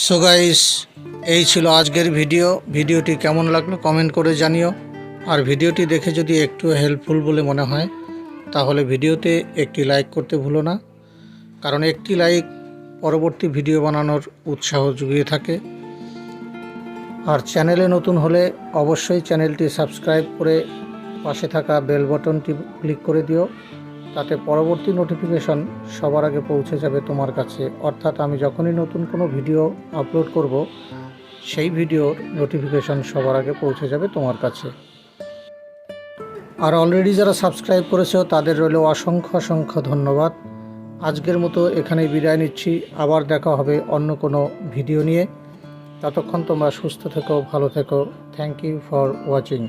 So guys, এই ছিল আজকের ভিডিওটি কেমন লাগলো কমেন্ট করে জানিও। আর ভিডিওটি দেখে যদি একটু হেল্পফুল বলে মনে হয় তাহলে ভিডিওতে একটি লাইক করতে ভুলো না, কারণ একটি লাইক পরবর্তী ভিডিও বানানোর উৎসাহ জুগিয়ে থাকে। আর চ্যানেলে নতুন হলে অবশ্যই চ্যানেলটি সাবস্ক্রাইব করে পাশে থাকা বেল বাটনটি ক্লিক করে দিও, তাতে পরবর্তী নোটিফিকেশন সবার আগে পৌঁছে যাবে তোমার কাছে। অর্থাৎ আমি যখনই নতুন কোনো ভিডিও আপলোড করব সেই ভিডিওর নোটিফিকেশন সবার আগে পৌঁছে যাবে তোমার কাছে। আর অলরেডি যারা সাবস্ক্রাইব করেছো তাদের রইল অসংখ্য ধন্যবাদ। আজকের মতো এখানেই বিদায় নিচ্ছি, আবার দেখা হবে অন্য কোনো ভিডিও নিয়ে। ততক্ষণ তোমরা সুস্থ থেকো, ভালো থেকো। Thank you for watching.